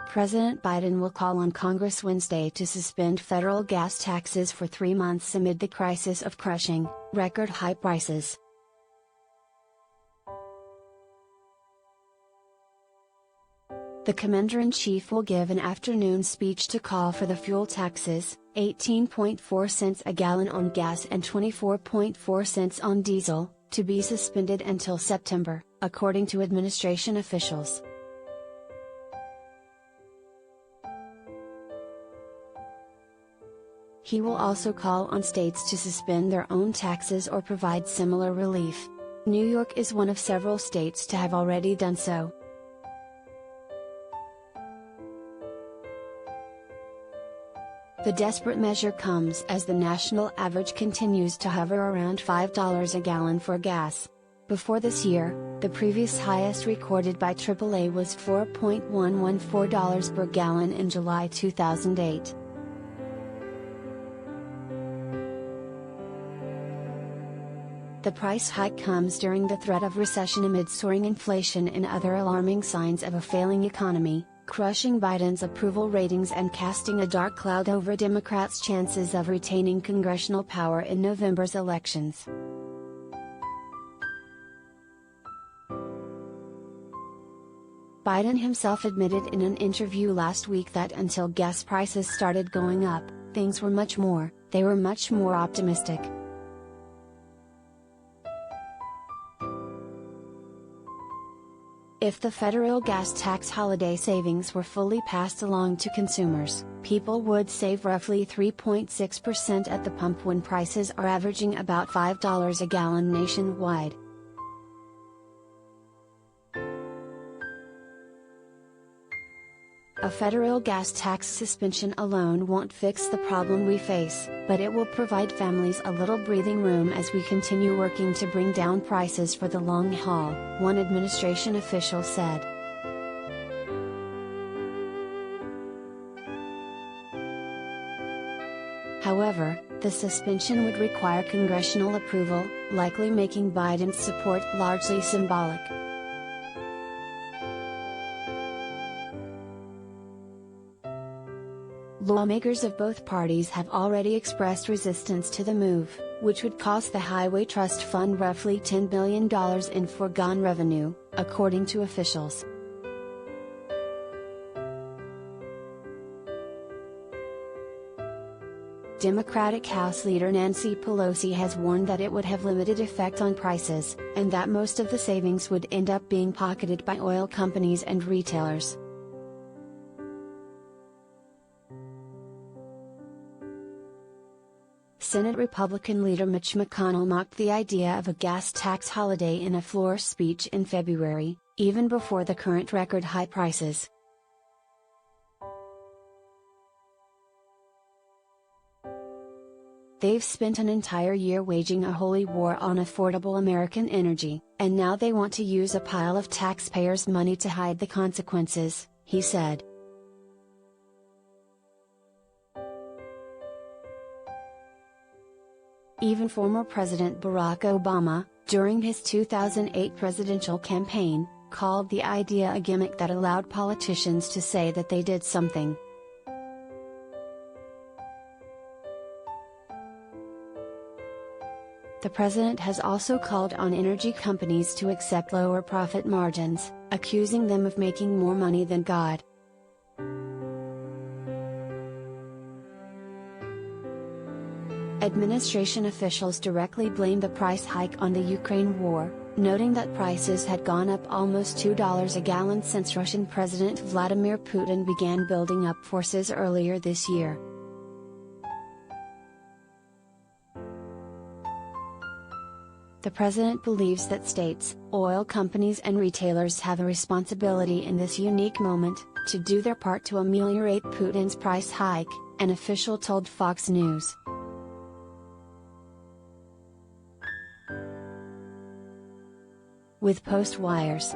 President Biden will call on Congress Wednesday to suspend federal gas taxes for 3 months amid the crisis of crushing, record-high prices. The Commander-in-Chief will give an afternoon speech to call for the fuel taxes, 18.4 cents a gallon on gas and 24.4 cents on diesel, to be suspended until September, according to administration officials. He will also call on states to suspend their own taxes or provide similar relief. New York is one of several states to have already done so. The desperate measure comes as the national average continues to hover around $5 a gallon for gas. Before this year, the previous highest recorded by AAA was $4.114 per gallon in July 2008. The price hike comes during the threat of recession amid soaring inflation and other alarming signs of a failing economy, crushing Biden's approval ratings and casting a dark cloud over Democrats' chances of retaining congressional power in November's elections. Biden himself admitted in an interview last week that until gas prices started going up, they were much more optimistic. If the federal gas tax holiday savings were fully passed along to consumers, people would save roughly 3.6% at the pump when prices are averaging about $5 a gallon nationwide. A federal gas tax suspension alone won't fix the problem we face, but it will provide families a little breathing room as we continue working to bring down prices for the long haul, one administration official said. However, the suspension would require congressional approval, likely making Biden's support largely symbolic. Lawmakers of both parties have already expressed resistance to the move, which would cost the Highway Trust Fund roughly $10 billion in foregone revenue, according to officials. Democratic House Leader Nancy Pelosi has warned that it would have limited effect on prices, and that most of the savings would end up being pocketed by oil companies and retailers. Senate Republican leader Mitch McConnell mocked the idea of a gas tax holiday in a floor speech in February, even before the current record-high prices. They've spent an entire year waging a holy war on affordable American energy, and now they want to use a pile of taxpayers' money to hide the consequences, he said. Even former President Barack Obama, during his 2008 presidential campaign, called the idea a gimmick that allowed politicians to say that they did something. The president has also called on energy companies to accept lower profit margins, accusing them of making more money than God. Administration officials directly blamed the price hike on the Ukraine war, noting that prices had gone up almost $2 a gallon since Russian President Vladimir Putin began building up forces earlier this year. The president believes that states, oil companies and retailers have a responsibility in this unique moment, to do their part to ameliorate Putin's price hike, an official told Fox News. With post wires,